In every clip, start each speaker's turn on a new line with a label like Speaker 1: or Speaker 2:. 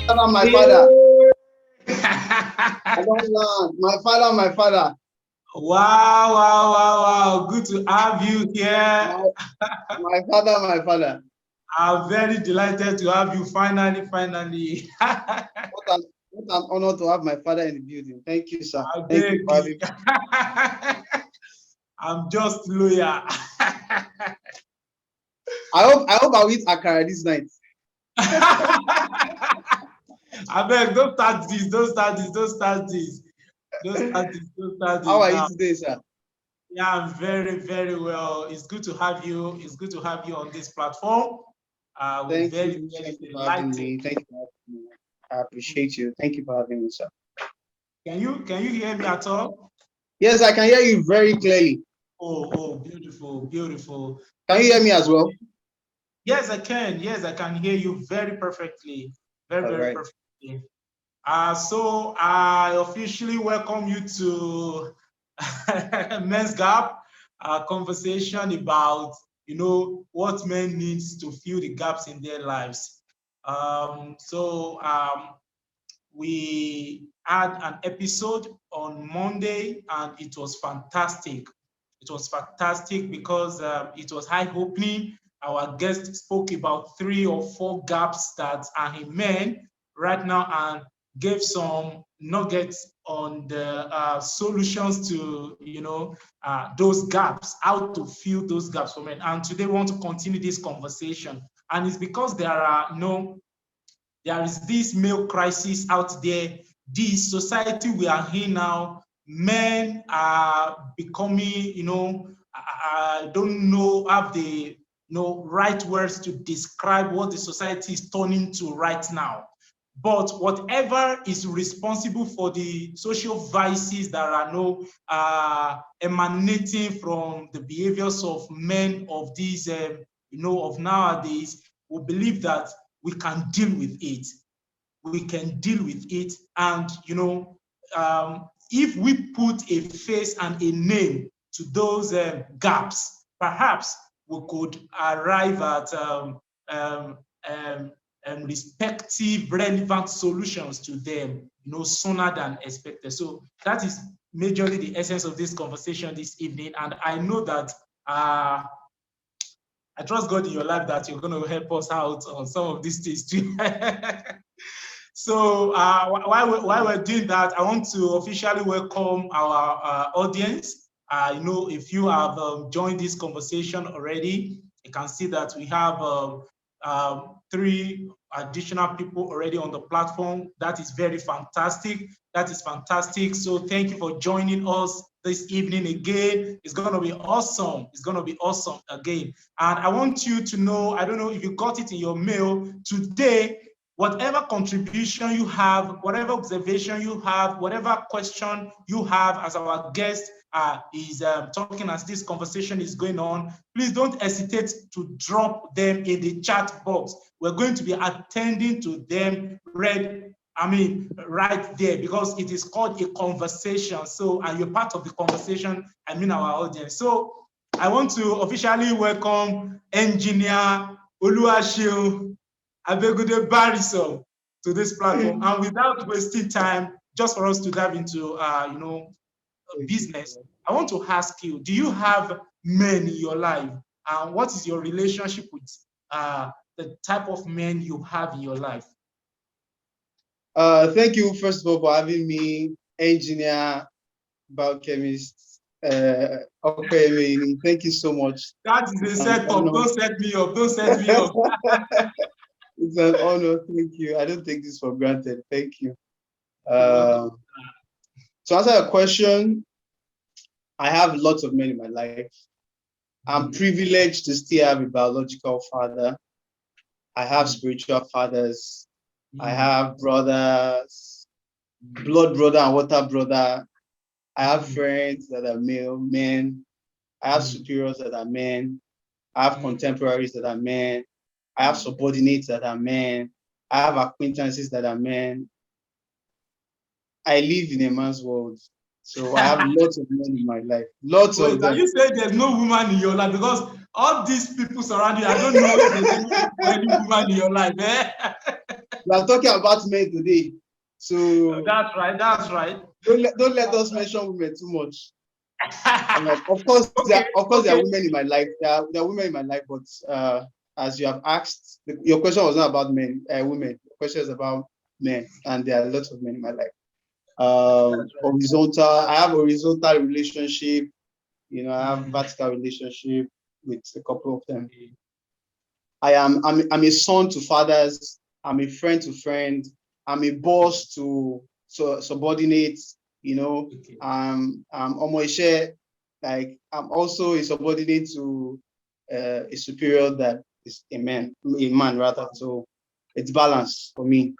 Speaker 1: Father, my father. I don't learn. My father.
Speaker 2: Wow, wow, wow, wow. Good to have you here.
Speaker 1: My father.
Speaker 2: I'm very delighted to have you finally.
Speaker 1: What an honor to have my father in the building. Thank you, sir.
Speaker 2: I
Speaker 1: Thank you
Speaker 2: beg
Speaker 1: for having
Speaker 2: you.
Speaker 1: me.
Speaker 2: I'm just loyal.
Speaker 1: I hope I'll eat akara this night.
Speaker 2: I beg, don't start this.
Speaker 1: How are
Speaker 2: Now.
Speaker 1: you today, sir?
Speaker 2: Yeah, I'm very, very well. It's good to have you. It's good to have you on this platform. We're
Speaker 1: Thank
Speaker 2: very,
Speaker 1: you.
Speaker 2: very
Speaker 1: Thank you for having
Speaker 2: delighted.
Speaker 1: me. Thank you for having me. I appreciate you. Thank you for having me, sir.
Speaker 2: Can you hear me at all?
Speaker 1: Yes, I can hear you very clearly.
Speaker 2: Oh, beautiful.
Speaker 1: Can you hear me as well?
Speaker 2: Yes, I can. Yes, I can hear you very perfectly. Very,
Speaker 1: All
Speaker 2: very
Speaker 1: right.
Speaker 2: perfectly. So I officially welcome you to Men's Gap, a conversation about, what men needs to fill the gaps in their lives. We had an episode on Monday and it was fantastic. It was fantastic because it was eye-opening. Our guest spoke about 3 or 4 gaps that are in men right now and gave some nuggets on the solutions to those gaps, how to fill those gaps for men. And today we want to continue this conversation. And it's because there is this male crisis out there. This society we are in now, men are becoming, I don't know, have the right words to describe what the society is turning to right now. But whatever is responsible for the social vices that are emanating from the behaviors of men of these, of nowadays, we believe that we can deal with it. We can deal with it. And, if we put a face and a name to those gaps, perhaps we could arrive at respective relevant solutions to them, sooner than expected. So that is majorly the essence of this conversation this evening. And I know that I trust God in your life that you're going to help us out on some of these things too. So while we're doing that, I want to officially welcome our audience. If you have joined this conversation already, you can see that we have 3 additional people already on the platform. That is very fantastic. That is fantastic. So thank you for joining us this evening again. It's going to be awesome. It's going to be awesome again. And I want you to know, I don't know if you got it in your mail today, whatever contribution you have, whatever observation you have, whatever question you have as our guest is talking as this conversation is going on, please don't hesitate to drop them in the chat box. We're going to be attending to them right there, because it is called a conversation. So, and you're part of the conversation, our audience. So I want to officially welcome Engineer Oluwaseun Abegunde to this platform. And without wasting time, just for us to dive into business, I want to ask you, do you have men in your life? And what is your relationship with the type of men you have in your life?
Speaker 1: Thank you, first of all, for having me, engineer, biochemist. Thank you so much.
Speaker 2: That is a setup. Don't set me up.
Speaker 1: It's an honor. Thank you. I don't take this for granted. Thank you. To answer your question, I have lots of men in my life. I'm privileged to still have a biological father. I have spiritual fathers. I have brothers, blood brother and water brother. I have friends that are male, men. I have superiors that are men. I have contemporaries that are men. I have subordinates that are men. I have acquaintances that are men. I live in a man's world. So I have lots of men in my life. Lots of them.
Speaker 2: Are you saying there's no woman in your life? Because all these people surrounding you, I don't know if there's any woman in your life.
Speaker 1: We are talking about men today. So
Speaker 2: That's right. That's right.
Speaker 1: don't let us mention women too much. Of course,
Speaker 2: Okay.
Speaker 1: there are
Speaker 2: Okay.
Speaker 1: women in my life. There are women in my life, but as you have asked, your question was not about men, women. The question is about men, and there are lots of men in my life. Horizontal. I have horizontal relationship. I have vertical relationship with a couple of them. I'm a son to fathers. I'm a friend to friend. I'm a boss to subordinates. I'm almost like I'm also a subordinate to a superior that is a man rather. So it's balanced for me.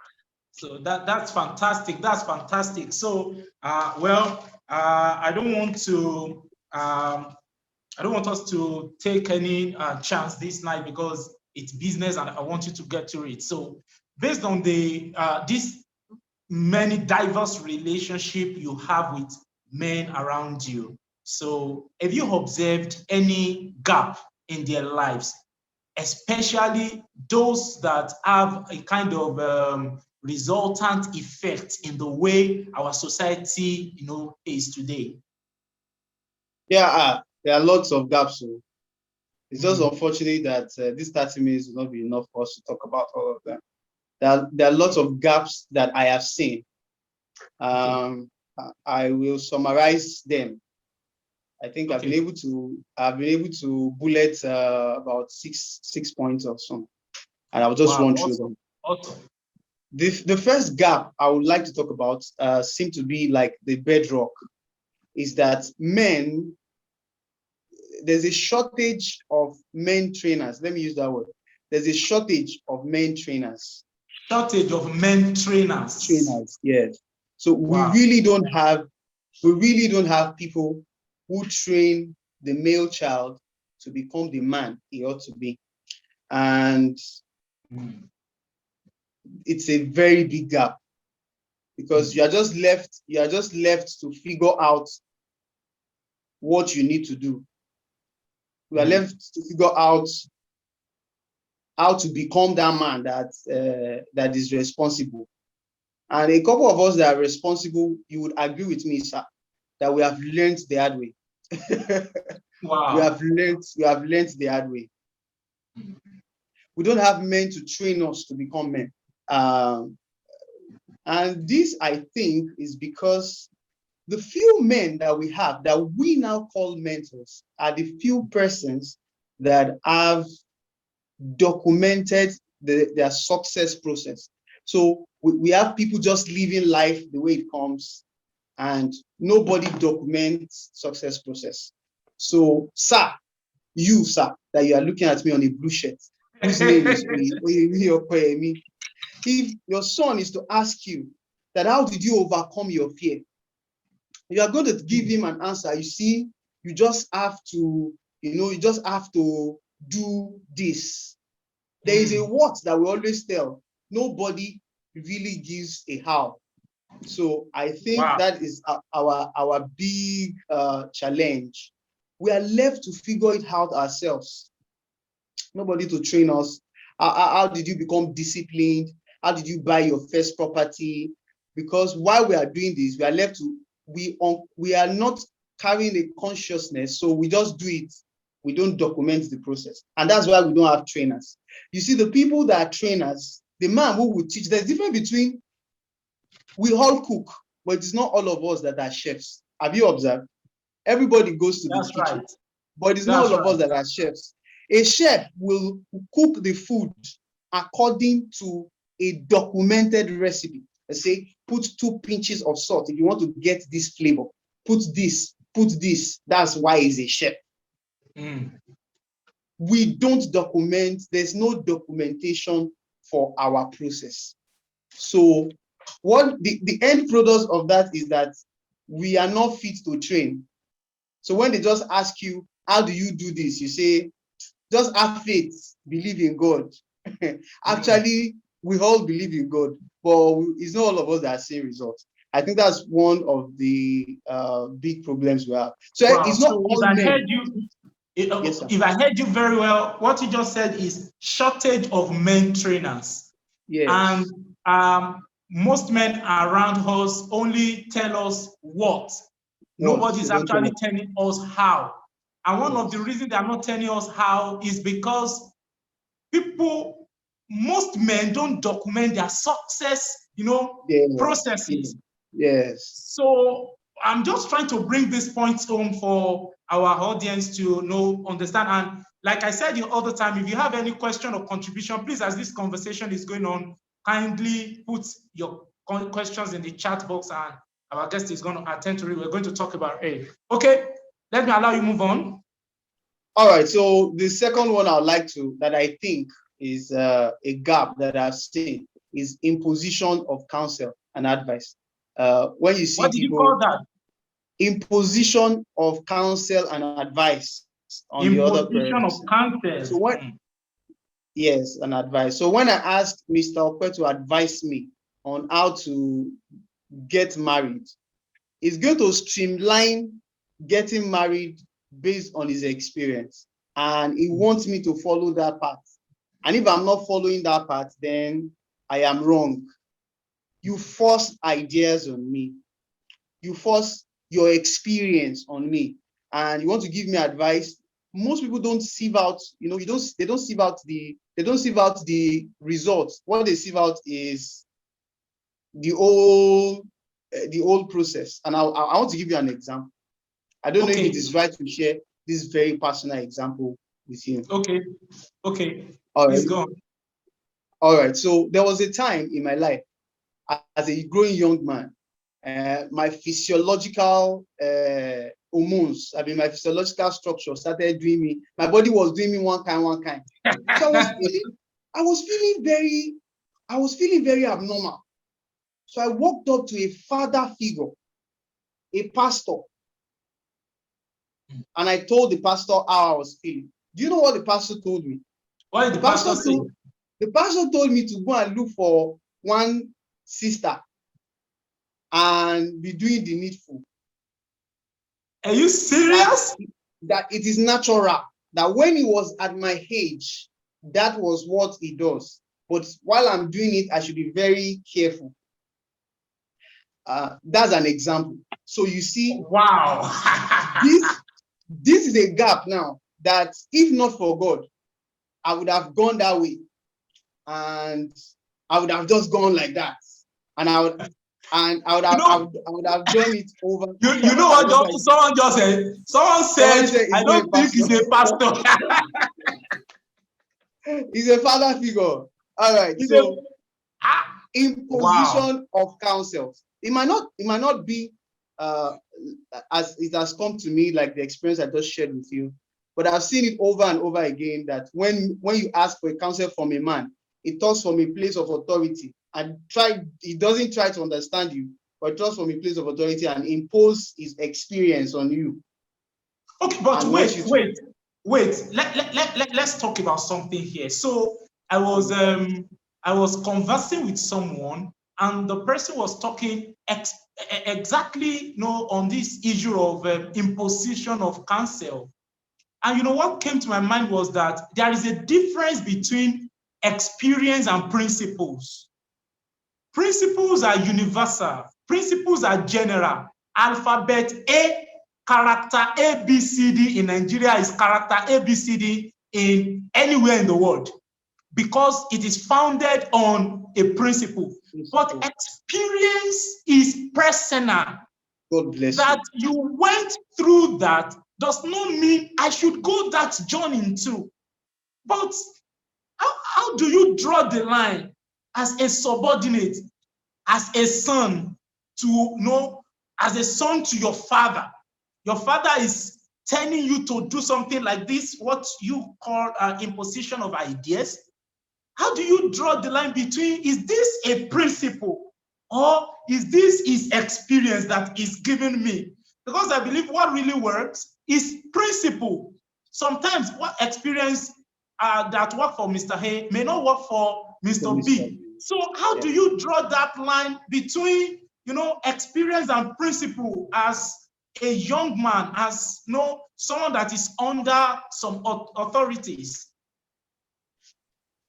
Speaker 2: So that's fantastic. That's fantastic. So I don't want to I don't want us to take any chance this night because it's business and I want you to get to it. So based on the this many diverse relationship you have with men around you, so have you observed any gap in their lives, especially those that have a kind of resultant effect in the way our society, is today?
Speaker 1: Yeah, there are lots of gaps. So it's just unfortunate that this 30 minutes will not be enough for us to talk about all of them. There are lots of gaps that I have seen. I will summarize them. I think I've been able to bullet about six points or so, and I'll just run through them.
Speaker 2: Awesome.
Speaker 1: The first gap I would like to talk about seem to be like the bedrock, is that there's a shortage of men trainers. Let me use that word. There's a shortage of men trainers.
Speaker 2: Shortage of men trainers.
Speaker 1: Trainers, yes. So we really don't have people who train the male child to become the man he ought to be. And it's a very big gap, because you are just left to figure out what you need to do. We are left to figure out how to become that man that is responsible. And a couple of us that are responsible, you would agree with me, sir, that we have learned the hard way. We have learned the hard way. We don't have men to train us to become men. And this, I think, is because the few men that we have, that we now call mentors, are the few persons that have documented their success process. So we have people just living life the way it comes, and nobody documents success process. So, sir, that you are looking at me on a blue shirt, whose name is Oyemi. If your son is to ask you that, how did you overcome your fear? You are going to give him an answer. You see, you just have to do this. There is a what that we always tell. Nobody really gives a how. So I think that is our big challenge. We are left to figure it out ourselves. Nobody to train us. How did you become disciplined? How did you buy your first property? Because while we are doing this, we are left to, we are not carrying a consciousness, so we just do it. We don't document the process. And that's why we don't have trainers. You see, the people that are trainers, the man who will teach, there's a difference between, we all cook, but it's not all of us that are chefs. Have you observed? Everybody goes to the kitchen, but it's not all of us that are chefs. A chef will cook the food according to a documented recipe. Let's say, put 2 pinches of salt if you want to get this flavor. Put this. That's why he's a chef. We don't document. There's no documentation for our process. So what the end product of that is that we are not fit to train. So when they just ask you, how do you do this? You say, just have faith, believe in God. Actually, we all believe in God, but it's not all of us that are seeing results. I think that's one of the big problems we have. So it's not all men.
Speaker 2: If I heard you very well, what you just said is shortage of men trainers.
Speaker 1: Yes.
Speaker 2: And most men around us only tell us what. Nobody's actually telling us how. And one of the reasons they are not telling us how is because most men don't document their success, processes.
Speaker 1: Yes.
Speaker 2: So I'm just trying to bring this point home for our audience to understand. And like I said the other time, if you have any question or contribution, please, as this conversation is going on, kindly put your questions in the chat box and our guest is going to attend to it. We're going to talk about it. Okay, let me allow you move on.
Speaker 1: All right, so the second one that I think is a gap that I've seen is imposition of counsel and advice. When you see
Speaker 2: what did you call that?
Speaker 1: Imposition of counsel and advice on the other person.
Speaker 2: Imposition of counsel.
Speaker 1: So what? Yes, an advice. So when I asked Mr. Okwe to advise me on how to get married, he's going to streamline getting married based on his experience, and he wants me to follow that path. And if I'm not following that path, then I am wrong. You force ideas on me. You force your experience on me, and you want to give me advice. Most people don't sieve out, they don't sieve out the results. What they sieve out is the old process. And I want to give you an example. I don't know if it is right to share this very personal example with you.
Speaker 2: Okay.
Speaker 1: All
Speaker 2: Please
Speaker 1: right.
Speaker 2: go on.
Speaker 1: All right. So there was a time in my life as a growing young man, my physiological hormones, my physiological structure started doing me. My body was doing me one kind. So I was feeling very abnormal. So I walked up to a father figure, a pastor, and I told the pastor how I was feeling. Do you know what the pastor told me?
Speaker 2: What did the pastor say?
Speaker 1: The pastor told me to go and look for one sister and be doing the needful.
Speaker 2: Are you serious?
Speaker 1: That it is natural, that when he was at my age, that was what he does. But while I'm doing it, I should be very careful. That's an example. So you see,
Speaker 2: wow,
Speaker 1: this is a gap now that if not for God, I would have gone that way, and I would have just gone like that, and I would have done it over.
Speaker 2: You know what? Someone just said. Someone said, I don't think he's a pastor.
Speaker 1: He's a father figure. All right. So imposition of counsel. It might not be as it has come to me, like the experience I just shared with you, but I've seen it over and over again that when you ask for a counsel from a man, it talks from a place of authority and he doesn't try to understand you, but it talks from a place of authority and impose his experience on you.
Speaker 2: Okay, but wait. Let's talk about something here. So I was conversing with someone, and the person was talking exactly on this issue of imposition of counsel. And what came to my mind was that there is a difference between experience and principles. Principles are universal. Principles are general. Alphabet A, character A, B, C, D in Nigeria is character A, B, C, D in anywhere in the world because it is founded on a principle. But experience is personal.
Speaker 1: God bless
Speaker 2: that you went through that does not mean I should go that journey too. But how do you draw the line as a subordinate, as a son as a son to your father? Your father is telling you to do something like this, what you call imposition of ideas. How do you draw the line between, is this a principle or is this his experience that is giving me? Because I believe what really works is principle. Sometimes what experience that work for Mr. A may not work for Mr. B. So how do you draw that line between, experience and principle as a young man, as someone that is under some authorities?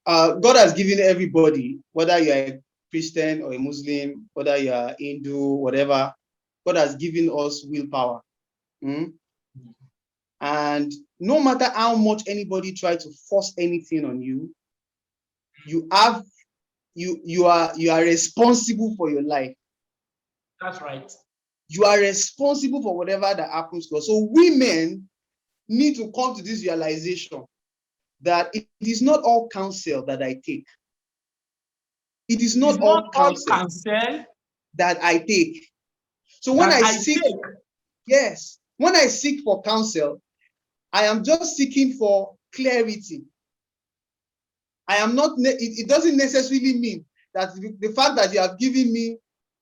Speaker 1: God has given everybody, whether you're Christian or a Muslim, whether you are Hindu, whatever, God has given us willpower. And no matter how much anybody tries to force anything on you, you are responsible for your life.
Speaker 2: That's right.
Speaker 1: You are responsible for whatever that happens to us. So women need to come to this realization that it is not all counsel that I take. It is not all counsel that I take. So when I seek, yes, when I seek for counsel, I am just seeking for clarity. I am not, it doesn't necessarily mean that the fact that you have given me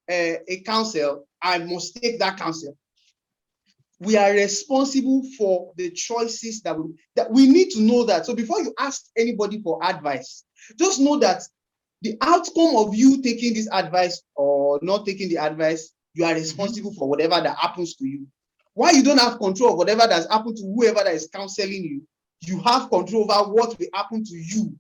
Speaker 1: a counsel, I must take that counsel. We are responsible for the choices that we need to know that. So before you ask anybody for advice, just know that the outcome of you taking this advice or not taking the advice, you are responsible for whatever that happens to you. Why you don't have control of whatever that's happened to whoever that is counseling you, you have control over what will happen to you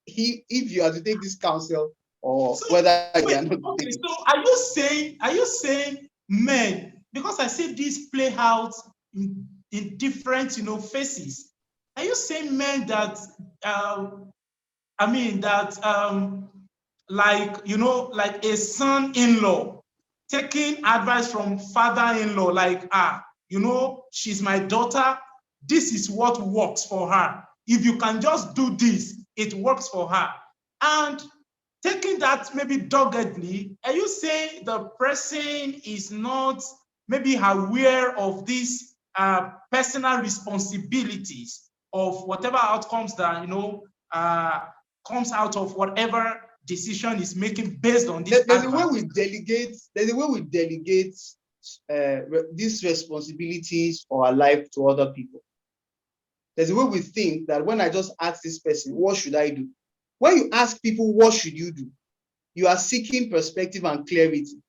Speaker 1: if you are to take this counsel or whether you are not.
Speaker 2: Okay, so are you saying men, because I see this play out in different phases, are you saying men that like a son-in-law taking advice from father-in-law, like, she's my daughter, this is what works for her. If you can just do this, it works for her. And taking that maybe doggedly, are you saying the person is not maybe aware of these personal responsibilities of whatever outcomes that comes out of whatever decision is making based on this?
Speaker 1: There's a way we delegate. There's a way we delegate these responsibilities for our life to other people. There's a way we think that when I just ask this person, what should I do? When you ask people, what should you do? You are seeking perspective and clarity.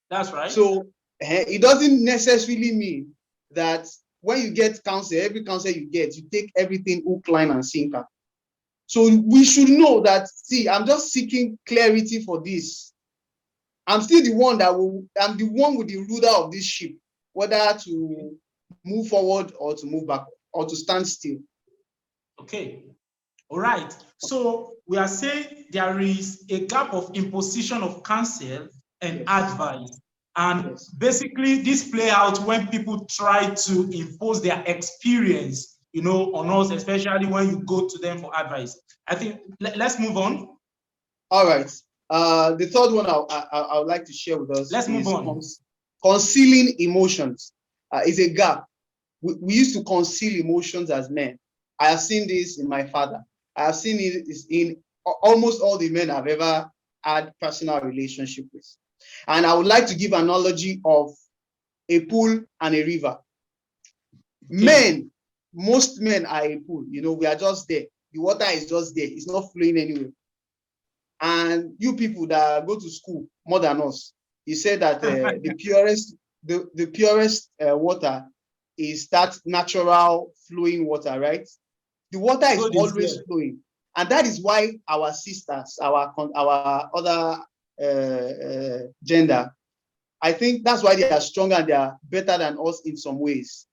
Speaker 2: That's right.
Speaker 1: So it doesn't necessarily mean that when you get counsel, every counsel you get, you take everything hook, line, and sinker. So we should know that, see, I'm just seeking clarity for this. I'm still the one I'm the one with the ruler of this ship, whether to move forward or to move back or to stand still.
Speaker 2: Okay. All right. So we are saying there is a gap of imposition of counsel and advice. And basically this play out when people try to impose their experience on us, especially when you go to them for advice. I think let's move on.
Speaker 1: All right. The third one I would like to share with us.
Speaker 2: Let's move on.
Speaker 1: Concealing emotions is a gap. We used to conceal emotions as men. I have seen this in my father. I have seen it in almost all the men I've ever had personal relationship with. And I would like to give an analogy of a pool and a river. Men, most men are a pool. We are just there. The water is just there. It's not flowing anywhere. And you people that go to school more than us, you said that the purest water is that natural flowing water, right? The water is always flowing. And that is why our sisters, our other gender, I think that's why they are stronger and they are better than us in some ways.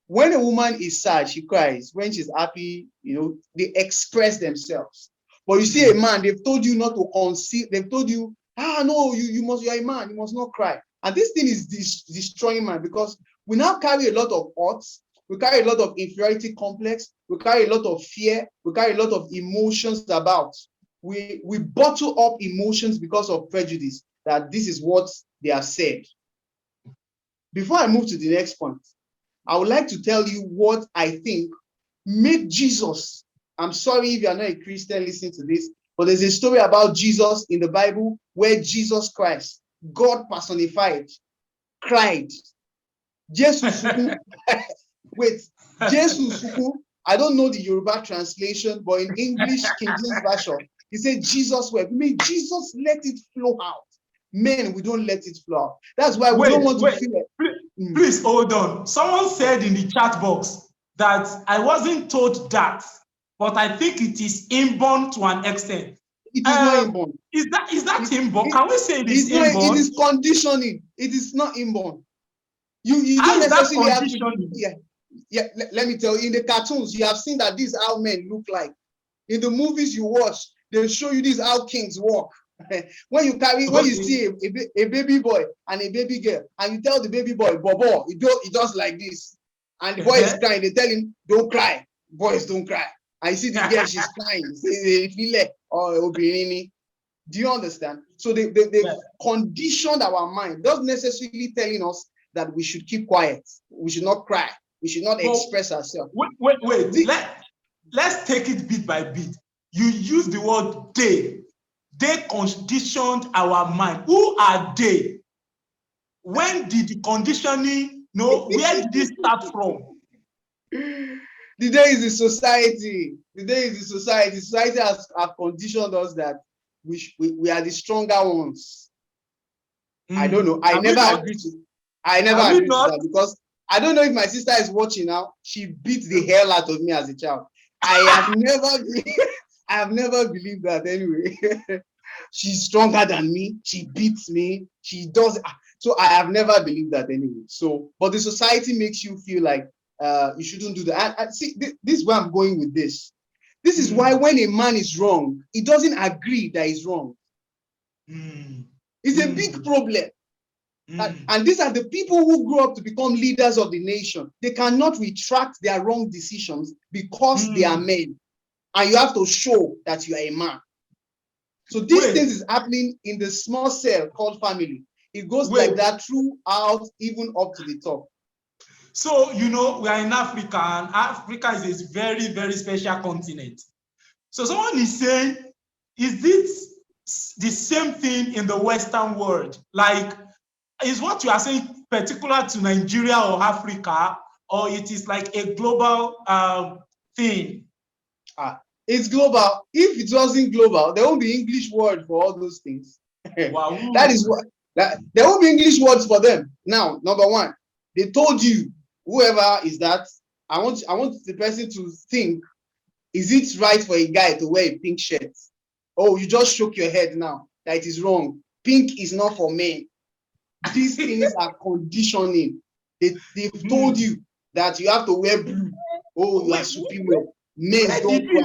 Speaker 1: When a woman is sad, she cries. When she's happy, they express themselves. But you see a man, they've told you not to conceal. They've told you, no, you're a man, you must not cry. And this thing is destroying man, because we now carry a lot of odds. We carry a lot of inferiority complex. We carry a lot of fear. We carry a lot of emotions about. We bottle up emotions because of prejudice, that this is what they have said. Before I move to the next point, I would like to tell you what I think made Jesus. I'm sorry if you're not a Christian listening to this, but there's a story about Jesus in the Bible where Jesus Christ, God personified, cried. Jesus wait, Jesus, I don't know the Yoruba translation, but in English, King James Version, he said Jesus wept. I mean, Jesus let it flow out. Men, we don't let it flow out. That's why we don't want to feel it.
Speaker 2: Please hold on. Someone said in the chat box that I wasn't told that, but I think it is inborn to an extent.
Speaker 1: It is not inborn.
Speaker 2: Is that inborn? Can we say it is
Speaker 1: Not,
Speaker 2: inborn?
Speaker 1: it is conditioning. It is not inborn. You
Speaker 2: How
Speaker 1: don't
Speaker 2: is that
Speaker 1: necessarily have to.
Speaker 2: conditioning?
Speaker 1: Yeah. Let me tell you, in the cartoons, you have seen that this is how men look like. In the movies you watch, they show you this how kings walk. When you see a baby boy and a baby girl, and you tell the baby boy, Bobo, he does like this, and the boy is crying, they tell him, don't cry, boys don't cry. And you see the girl, she's crying, do you understand? So they conditioned our mind, not necessarily telling us that we should keep quiet, we should not cry, we should not express ourselves.
Speaker 2: Wait. Let's take it bit by bit. You use the word they. They conditioned our mind. Who are they? When did the conditioning, where did it start from?
Speaker 1: The day is the society. The day is the society. Society has conditioned us that we are the stronger ones. I don't know. I never agreed to that, because I don't know if my sister is watching now. She beat the hell out of me as a child. I have never believed that anyway. She's stronger than me. She beats me. She does. So I have never believed that anyway. So, but the society makes you feel like you shouldn't do that. And see, this is where I'm going with this. This is why when a man is wrong, he doesn't agree that he's wrong. It's a big problem. And these are the people who grow up to become leaders of the nation. They cannot retract their wrong decisions because they are men. And you have to show that you are a man. So these things is happening in the small cell called family. It goes like that throughout, even up to the top.
Speaker 2: So, we are in Africa, and Africa is a very, very special continent. So someone is saying, is this the same thing in the Western world? Like, is what you are saying particular to Nigeria or Africa, or it is like a global thing?
Speaker 1: It's global. If it wasn't global, there won't be English word for all those things.
Speaker 2: Wow.
Speaker 1: That is what there won't be English words for them. Now, number one, they told you, whoever is that, I want the person to think, is it right for a guy to wear a pink shirt? Oh, you just shook your head now that it is wrong. Pink is not for men. These things are conditioning. They've told you that you have to wear blue. Oh, you are superior. Men don't cry.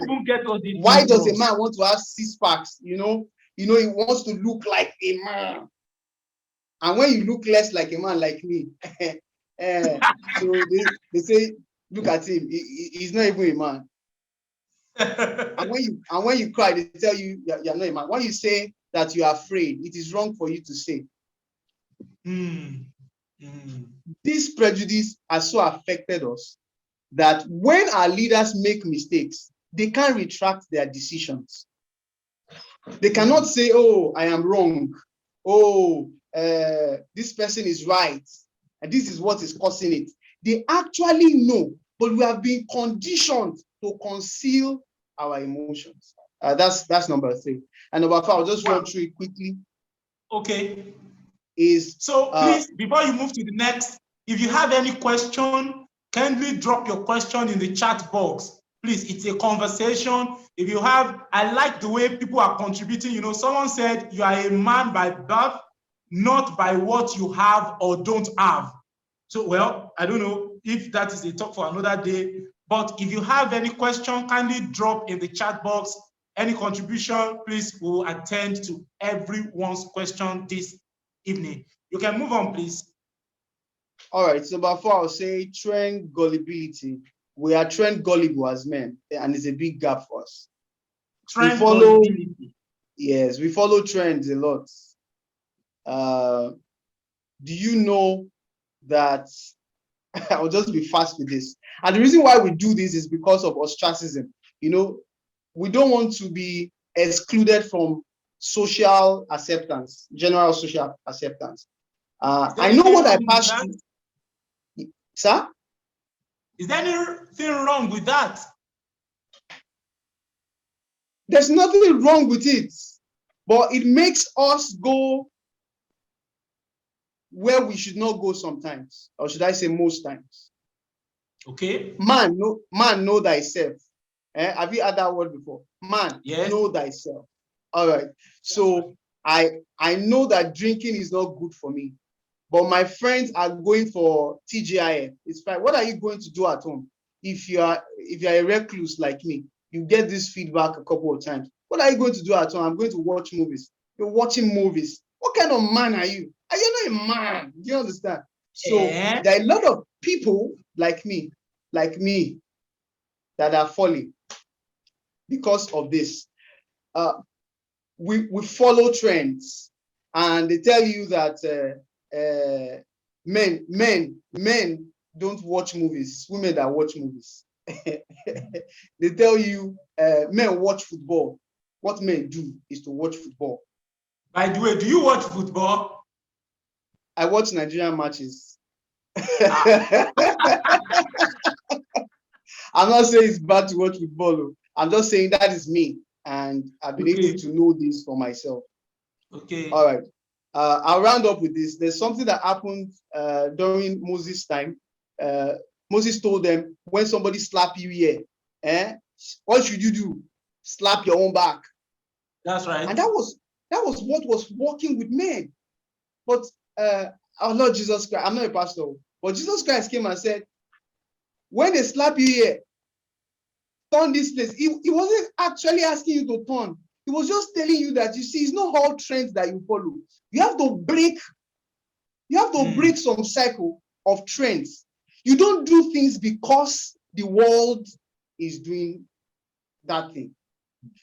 Speaker 1: Why does a man want to have 6 packs? He wants to look like a man. And when you look less like a man like me, so they say, look at him. He's not even a man. And when you cry, they tell you you're not a man. When you say that you are afraid, it is wrong for you to say. This prejudice has so affected us that when our leaders make mistakes, they can't retract their decisions. They cannot say, oh, I am wrong. Oh, this person is right. And this is what is causing it. They actually know, but we have been conditioned to conceal our emotions. That's number 3. And number 4, I'll just run through it quickly.
Speaker 2: Okay.
Speaker 1: So
Speaker 2: please, before you move to the next, if you have any question, kindly drop your question in the chat box. Please, it's a conversation. If you have, I like the way people are contributing. Someone said you are a man by birth, not by what you have or don't have. So, well, I don't know if that is a talk for another day, but if you have any question, kindly drop in the chat box. Any contribution, please, we'll attend to everyone's question this evening. You can move on, please.
Speaker 1: All right, so number 4, I'll say trend gullibility. We are trend gullible as men, and it's a big gap for us.
Speaker 2: Trend gullibility.
Speaker 1: Yes, we follow trends a lot. Do you know that I'll just be fast with this? And the reason why we do this is because of ostracism. We don't want to be excluded from social acceptance, general social acceptance. I know what I passed through. Sir?
Speaker 2: Is there anything wrong with that?
Speaker 1: There's nothing wrong with it, but it makes us go where we should not go sometimes, or should I say most times.
Speaker 2: Okay.
Speaker 1: Man, know thyself. Have you heard that word before? Man, yes. Know thyself. All right. So I know that drinking is not good for me, but my friends are going for TGIF. It's fine. What are you going to do at home? If you're a recluse like me, you get this feedback a couple of times. What are you going to do at home? I'm going to watch movies. You're watching movies. What kind of man are you? Are you not a man? Do you understand? So
Speaker 2: Eh?
Speaker 1: there are a lot of people like me, that are falling because of this. Uh, we follow trends, and they tell you that men don't watch movies, women that watch movies. They tell you men watch football. What men do is to watch football.
Speaker 2: By the way, do you watch football?
Speaker 1: I watch Nigerian matches.
Speaker 2: Ah,
Speaker 1: I'm not saying it's bad to watch football. I'm just saying that is me, and I've been able
Speaker 2: okay,
Speaker 1: to know this for myself. All
Speaker 2: okay.
Speaker 1: right. I'll round up with this. There's something that happened during Moses' time. Uh, Moses told them, when somebody slap you here, what should you do? Slap your own back.
Speaker 2: That's
Speaker 1: And
Speaker 2: right.
Speaker 1: that was what was working with men. But our Lord Jesus Christ, I'm not a pastor, but Jesus Christ came and said, when they slap you here, turn this place. He wasn't actually asking you to turn. He was just telling you that, you see, it's not all trends that you follow. You have to break some cycle of trends. You don't do things because the world is doing that thing.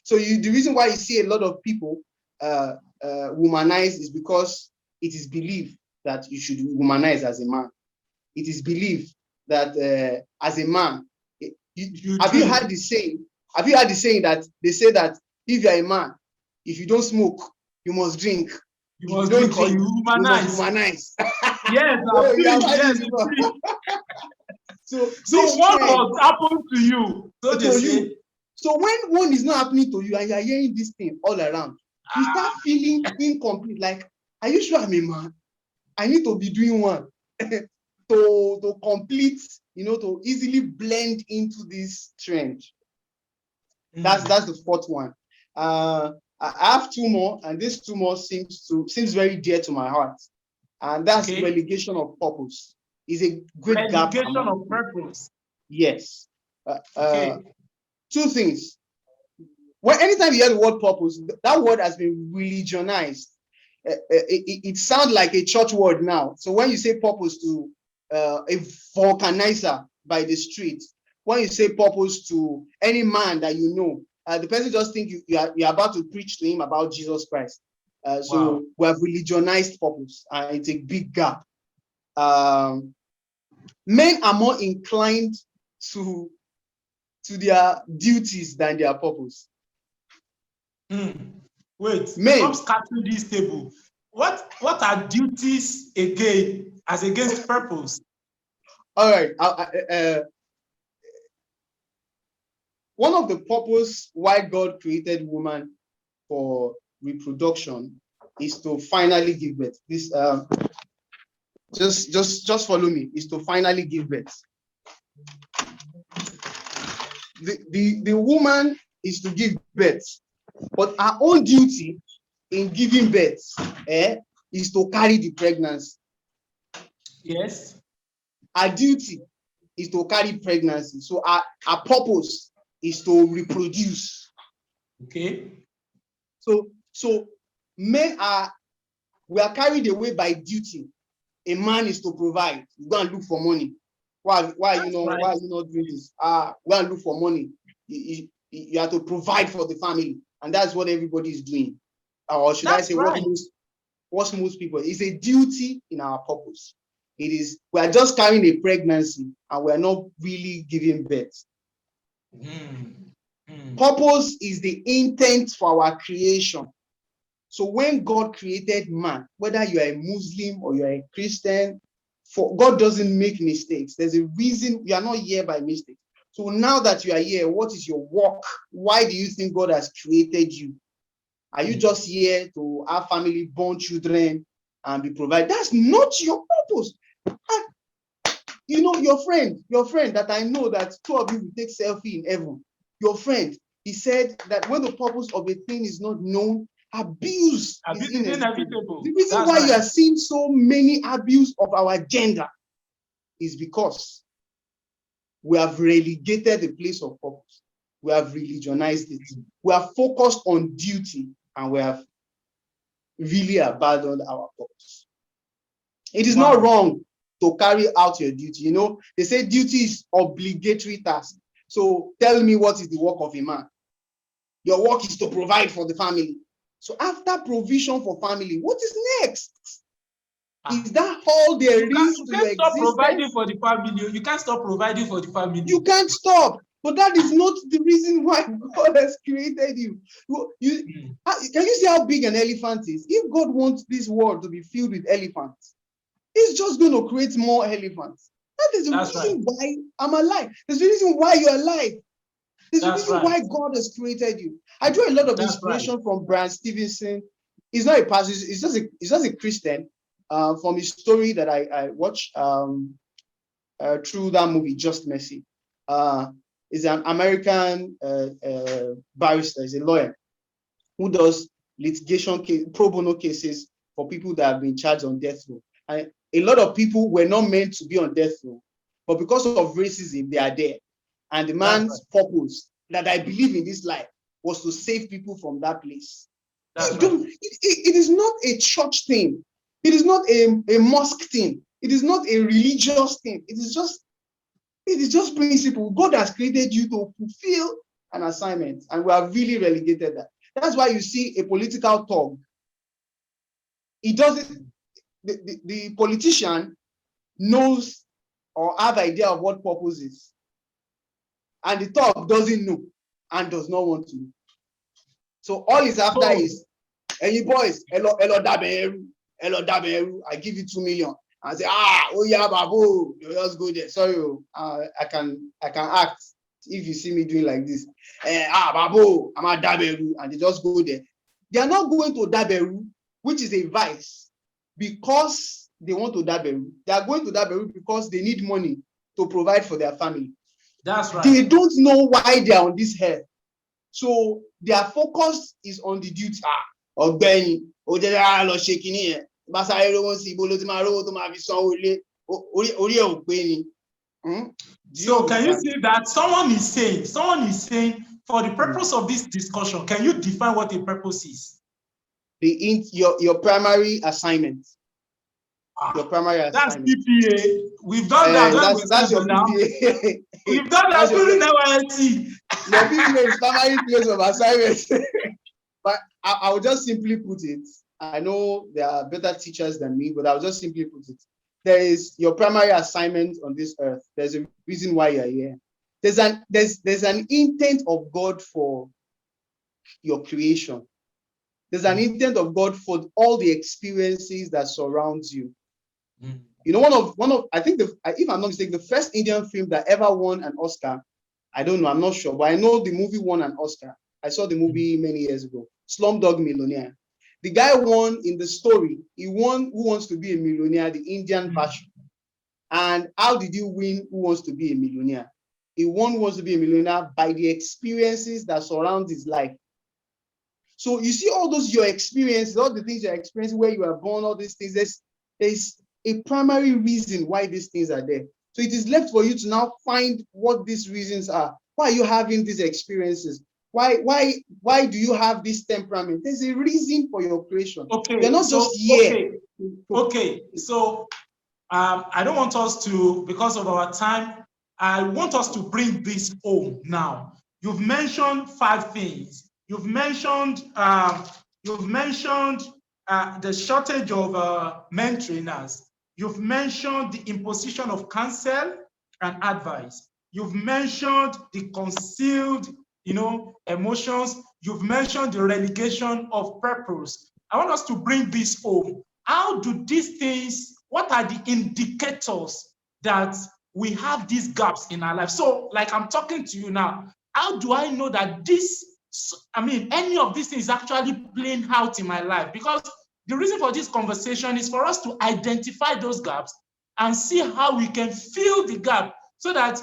Speaker 1: So the reason why you see a lot of people womanize is because it is believed that you should womanize as a man. It is believed that as a man,
Speaker 2: You
Speaker 1: have you
Speaker 2: drink.
Speaker 1: heard the saying? Have you heard the saying that they say that if you're a man, if you don't smoke, you must drink.
Speaker 2: You
Speaker 1: If you
Speaker 2: must
Speaker 1: don't
Speaker 2: drink or
Speaker 1: drink,
Speaker 2: you
Speaker 1: you must
Speaker 2: humanize.
Speaker 1: womanize.
Speaker 2: Yes,
Speaker 1: Oh,
Speaker 2: I've
Speaker 1: you have
Speaker 2: drink.
Speaker 1: heard
Speaker 2: Yes,
Speaker 1: this
Speaker 2: you
Speaker 1: before.
Speaker 2: drink.
Speaker 1: So
Speaker 2: So
Speaker 1: this
Speaker 2: what
Speaker 1: trend
Speaker 2: must happen to you? So they
Speaker 1: to
Speaker 2: say,
Speaker 1: you. So when one is not happening to you and you're hearing this thing all around, you start feeling incomplete. Like, are you sure I'm a man? I need to be doing one to complete, to easily blend into this trend. That's the fourth one. I have two more, and this two more seems very dear to my heart, and that's
Speaker 2: okay,
Speaker 1: relegation of purpose. Is a great gap
Speaker 2: relegation
Speaker 1: among
Speaker 2: of
Speaker 1: people.
Speaker 2: purpose.
Speaker 1: Yes.
Speaker 2: Okay.
Speaker 1: Two things. When anytime you hear the word purpose, that word has been religionized. It sounds like a church word now. So when you say purpose to a vulcanizer by the street, when you say purpose to any man that you know, the person just think you're about to preach to him about Jesus Christ.
Speaker 2: Wow.
Speaker 1: So we have religionized purpose, and it's a big gap. Um, Men are more inclined to their duties than their purpose.
Speaker 2: Wait, stop
Speaker 1: Men,
Speaker 2: scattering this table. What are duties again as against purpose?
Speaker 1: all right. One of the purpose why God created woman for reproduction is to finally give birth. This just follow me. Is to finally give birth. The woman is to give birth, but her own duty in giving birth is to carry the pregnancy.
Speaker 2: Yes.
Speaker 1: Her duty is to carry pregnancy. So her purpose is to reproduce.
Speaker 2: Okay.
Speaker 1: So we are carried away by duty. A man is to provide. You go and look for money. Why are you
Speaker 2: That's
Speaker 1: not
Speaker 2: right.
Speaker 1: doing this? Go and look for money. You have to provide for the family, and that's what everybody is doing. Or should I
Speaker 2: That's
Speaker 1: say,
Speaker 2: right.
Speaker 1: what most people, is a duty in our purpose. It is, we are just carrying a pregnancy and we are not really giving birth. Purpose is the intent for our creation. So when God created man, whether you are a Muslim or you are a Christian, God doesn't make mistakes. There's a reason you are not here by mistake. So now that you are here, what is your work? Why do you think God has created you? Are you just here to have family, born children, and be provided? That's not your purpose. And your friend that I know that two of you will take selfie in heaven, your friend, He said that when the purpose of a thing is not known, abuse is inevitable. The reason why you are seeing so many abuse of our gender is because we have relegated the place of purpose. We have religionized it. We are focused on duty, and we have really abandoned our purpose. It is not wrong to carry out your duty. You know, they say duty is obligatory task. So tell me, what is the work of a man? Your work is to provide for the family. So after provision for family, what is next? Is that all there is to your existence?
Speaker 2: You can't stop providing for the family. You can't stop providing for the family.
Speaker 1: You can't stop. But that is not the reason why God has created you. Can you see how big an elephant is? If God wants this world to be filled with elephants, He's just going to create more elephants. That is the reason why I'm alive. There's the reason why you're alive. There's the reason why God has created you. I draw a lot of inspiration from Brian Stevenson. He's not a pastor. He's just a Christian. From his story that I watched through that movie, Just Mercy. He's an American barrister. He's a lawyer who does litigation pro bono cases for people that have been charged on death row. And a lot of people were not meant to be on death row, but because of racism, they are there. And the man's purpose that I believe in this life was to save people from that place. It is not a church thing. It is not a mosque thing. It is not a religious thing. It is just principle. God has created you to fulfill an assignment, and we have really relegated that. That's why you see a political talk. It doesn't. The politician knows or have idea of what purpose is, and the talk doesn't know and does not want to know. So all he's after is, hey boys, hello daberu, I give you 2 million. And say, oh yeah, babu, you just go there. Sorry, I can act if you see me doing like this. Babu, I'm a daberu, and they just go there. They are not going to daberu, which is a vice, because they want to daberu. They are going to daberu because they need money to provide for their family.
Speaker 2: That's right.
Speaker 1: They don't know why they are on this earth. So their focus is on the duty. Ọ̀gbẹ́ni, ó jẹ́ lára lọ ṣe kínní yẹn. Bá sáré rówó sí ibo ló ti máa rówó tó máa fi sanwó ilé. Orí ẹ̀ ò pé ni.
Speaker 2: So can you see that someone is saying for the purpose of this discussion, can you define what a purpose is?
Speaker 1: Your primary assignment. Your primary assignment.
Speaker 2: That's PPA. We've done that.
Speaker 1: That's your PPA.
Speaker 2: We've done that during NYSC.
Speaker 1: Your PPA is primary place of assignment. But I will just simply put it. I know there are better teachers than me, but I'll just simply put it. There is your primary assignment on this earth. There's a reason why you're here. There's an intent of God for your creation. There's an intent of God for all the experiences that surrounds you. You know, one of I think if I'm not mistaken, the first Indian film that ever won an Oscar, I don't know, I'm not sure, but I know the movie won an Oscar. I saw the movie many years ago, Slumdog Millionaire. The guy won in the story. He won Who Wants to Be a Millionaire, the Indian version. And how did he win Who Wants to Be a Millionaire? He won Who Wants to Be a Millionaire by the experiences that surround his life. So you see all those your experiences, all the things you're experiencing, where you are born, all these things, there's a primary reason why these things are there. So it is left for you to now find what these reasons are. Why are you having these experiences? Why do you have this temperament? There's a reason for your creation.
Speaker 2: Okay,
Speaker 1: you're not just here.
Speaker 2: Okay, so I don't want us to, because of our time, I want us to bring this home now. You've mentioned 5 things. You've mentioned the shortage of men trainers. You've mentioned the imposition of counsel and advice. You've mentioned the concealed, emotions. You've mentioned the relegation of purpose. I want us to bring this home. How do these things, what are the indicators that we have these gaps in our life? So, like I'm talking to you now, how do I know that any of these things actually playing out in my life? Because the reason for this conversation is for us to identify those gaps and see how we can fill the gap so that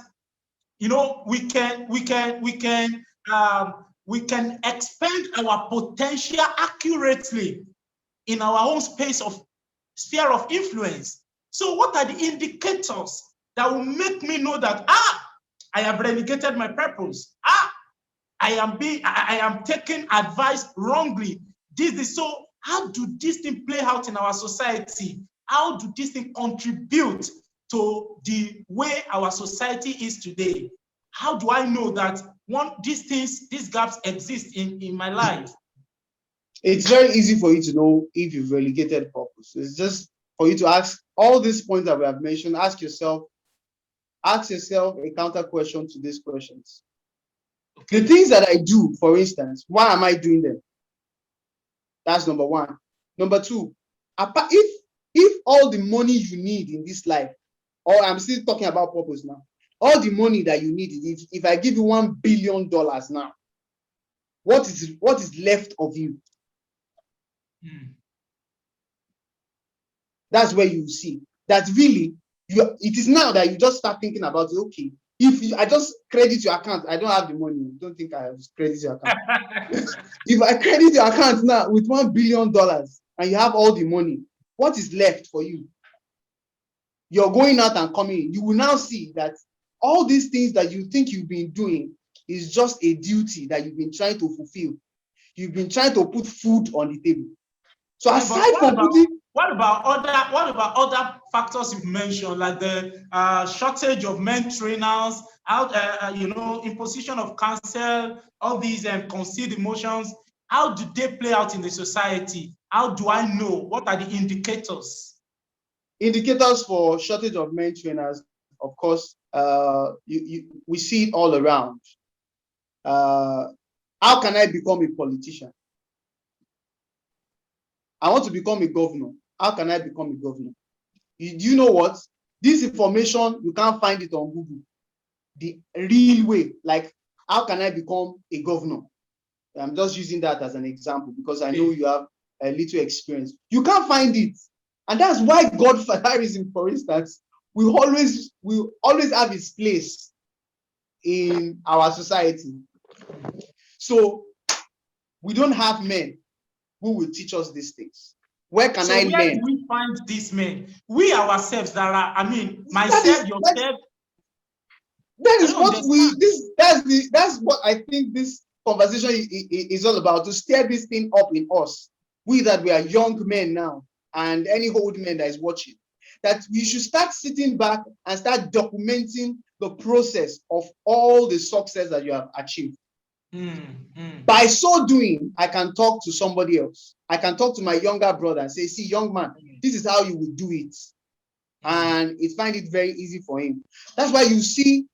Speaker 2: we can we can expand our potential accurately in our own sphere of influence. So what are the indicators that will make me know that, I have renegated my purpose? I am taking advice wrongly. So how do these things play out in our society? How do these things contribute to the way our society is today? How do I know that these gaps exist in my life?
Speaker 1: It's very easy for you to know if you've relegated purpose. It's just for you to ask all these points that we have mentioned. Ask yourself a counter question to these questions. Okay. The things that I do, for instance, why am I doing them? That's number one. Number two, if all the money you need in this life, or I'm still talking about purpose now, all the money that you need, if I give you $1 billion now, what is left of you? That's where you see that really it is now that you just start thinking about it. Okay, I just credit your account, I don't have the money. Don't think I have credit your account. If I credit your account now with $1 billion and you have all the money, what is left for you? You're going out and coming in. You will now see that all these things that you think you've been doing is just a duty that you've been trying to fulfill. You've been trying to put food on the table. So aside from putting,
Speaker 2: what about other factors you've mentioned, like the shortage of men trainers, imposition of counsel, all these concealed emotions? How do they play out in the society? How do I know? What are the indicators?
Speaker 1: Indicators for shortage of men trainers, of course, we see it all around. How can I become a politician? I want to become a governor. How can I become a governor? Do you know what? This information, you can't find it on Google. The real way, like, how can I become a governor? I'm just using that as an example because I know you have a little experience. You can't find it. And that's why Godfatherism, for instance, will always have its place in our society. So we don't have men who will teach us these things. Where can I learn?
Speaker 2: Where do we find these men? We ourselves that are, myself, yourself.
Speaker 1: That's what I think this conversation is all about, to stir this thing up in us. We that we are young men now, and any old man that is watching, that we should start sitting back and start documenting the process of all the success that you have achieved. By so doing, I can talk to somebody else. I can talk to my younger brother and say, see, young man, this is how you would do it. And find it very easy for him. That's why you see,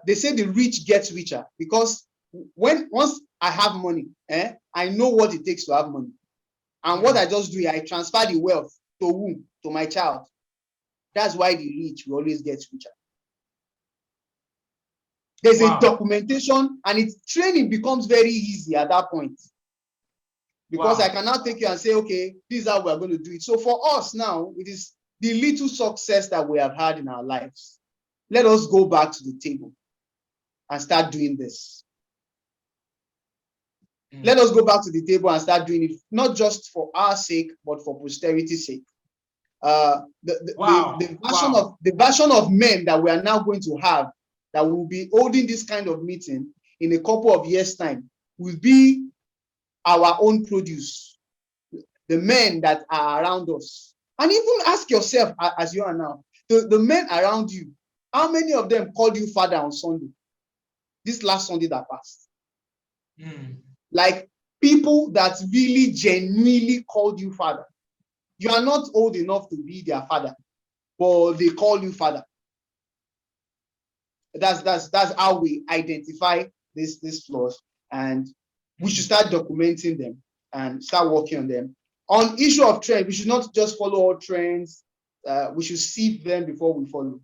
Speaker 1: they say the rich gets richer, because once I have money, I know what it takes to have money. And what I just do, I transfer the wealth to whom? To my child. That's why the rich will always get richer. There's a documentation, and its training becomes very easy at that point. Because I can now take you and say, okay, this is how we're going to do it. So for us now, it is the little success that we have had in our lives. Let us go back to the table and start doing this. Let us go back to the table and start doing it, not just for our sake, but for posterity's sake. The version of men that we are now going to have, that will be holding this kind of meeting in a couple of years' time, will be our own produce, the men that are around us. And even ask yourself, as you are now, the men around you, how many of them called you father on Sunday? This last Sunday that passed. Like, people that really genuinely called you father. You are not old enough to be their father, but they call you father. That's how we identify these flaws, and we should start documenting them and start working on them. On issue of trend, we should not just follow all trends. We should see them before we follow.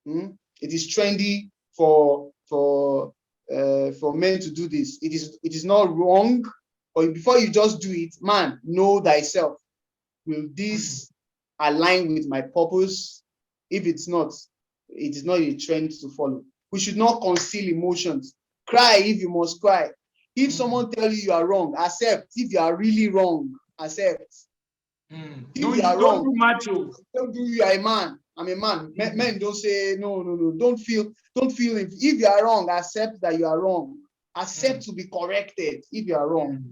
Speaker 1: It is trendy for men to do this. It is not wrong, but before you just do it, man, know thyself. Will this align with my purpose? If it's not, it is not a trend to follow. We should not conceal emotions. Cry if you must cry. If someone tell you are wrong, accept. If you are really wrong, accept. If you are
Speaker 2: Don't
Speaker 1: wrong,
Speaker 2: do macho.
Speaker 1: don't do. You are a man. I'm a man. Men don't say no. Don't feel it. If you are wrong, accept that you are wrong. Accept to be corrected if you are wrong.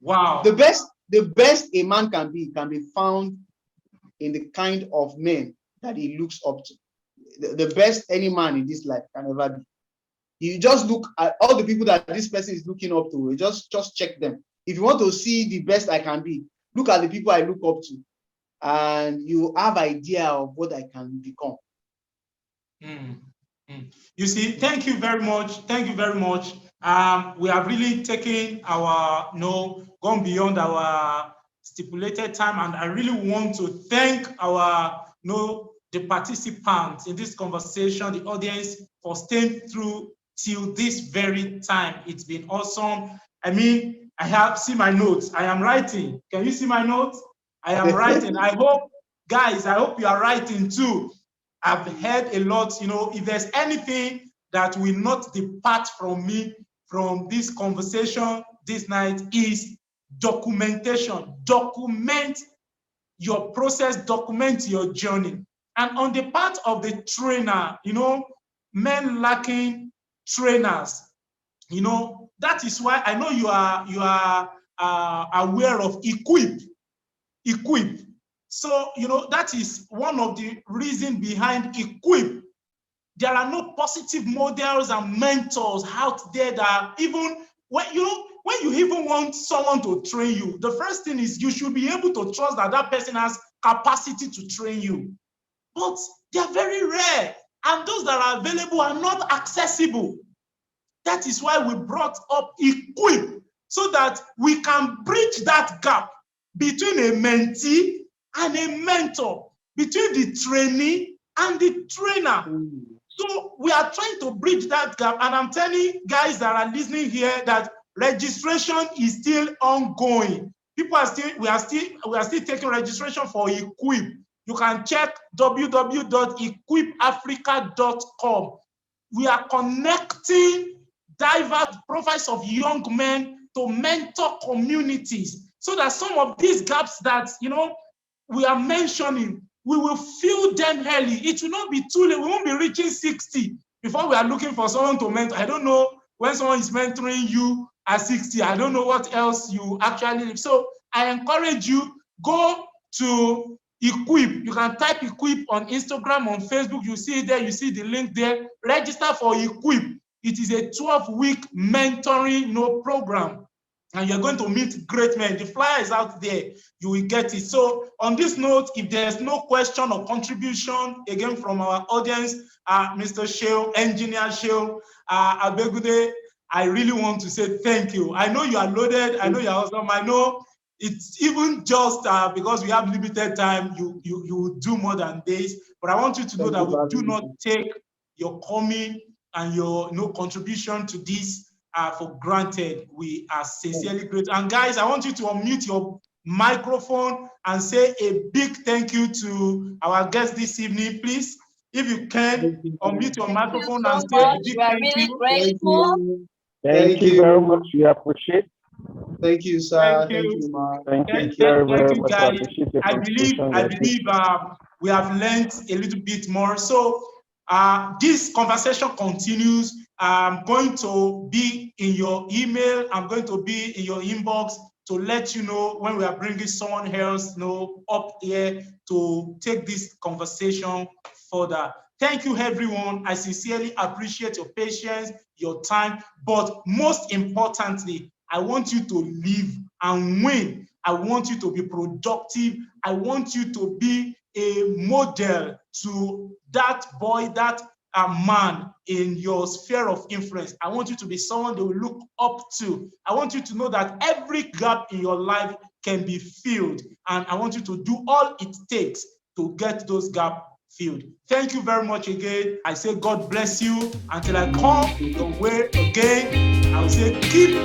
Speaker 2: Wow.
Speaker 1: The best a man can be found in the kind of men that he looks up to. The best any man in this life can ever be. You just look at all the people that this person is looking up to. Just check them. If you want to see the best I can be, look at the people I look up to, and you have idea of what I can become.
Speaker 2: You see, thank you very much. Thank you very much. We have really taken our, gone beyond our stipulated time, and I really want to thank our, the participants in this conversation, the audience, for staying through till this very time. It's been awesome. I mean, I have seen my notes. I am writing. Can you see my notes? I am writing. I hope, guys, I hope you are writing too. I've heard a lot, if there's anything that will not depart from me from this conversation this night is documentation. Document your process, document your journey. And on the part of the trainer, men lacking trainers, that is why I know you are aware of equip. So, that is one of the reasons behind equip. There are no positive models and mentors out there that even when you even want someone to train you, the first thing is you should be able to trust that person has capacity to train you. But they are very rare, and those that are available are not accessible. That is why we brought up equip, so that we can bridge that gap between a mentee and a mentor, between the trainee and the trainer. So we are trying to bridge that gap, and I'm telling guys that are listening here that registration is still ongoing. We are still taking registration for equip. You can check www.equipafrica.com. We are connecting diverse profiles of young men to mentor communities, so that some of these gaps that we are mentioning, we will fill them early. It will not be too late. We won't be reaching 60 before we are looking for someone to mentor. I don't know when someone is mentoring you at 60. I don't know what else you actually live. So I encourage you, go to Equip. You can type Equip on Instagram, on Facebook. You see it there. You see the link there. Register for Equip. It is a 12-week mentoring program. And you're going to meet great men. The flyer is out there. You will get it. So on this note, if there's no question or contribution, again, from our audience, Mr. Sheo, Engineer Sheo, Abegunde, I really want to say thank you. I know you are loaded. I know you're awesome. I know it's even just because we have limited time, you do more than this. But I want you to know that we do not take your coming and your contribution to this for granted. We are sincerely grateful. And guys, I want you to unmute your microphone and say a big thank you to our guest this evening, please. If you can, unmute your microphone and say a big thank you.
Speaker 3: Grateful.
Speaker 4: Thank you very much. We appreciate.
Speaker 1: Thank you, sir. Thank you, Mark.
Speaker 4: Thank you very much.
Speaker 2: Guys. I believe we have learned a little bit more. So this conversation continues. I'm going to be in your email. I'm going to be in your inbox to let you know when we are bringing someone else up here to take this conversation further. Thank you, everyone. I sincerely appreciate your patience, your time, but most importantly, I want you to live and win. I want you to be productive. I want you to be a model to that boy, that man in your sphere of influence. I want you to be someone they will look up to. I want you to know that every gap in your life can be filled, and I want you to do all it takes to get those gaps filled. Thank you very much again. I say God bless you. Until I come your way again, I will say keep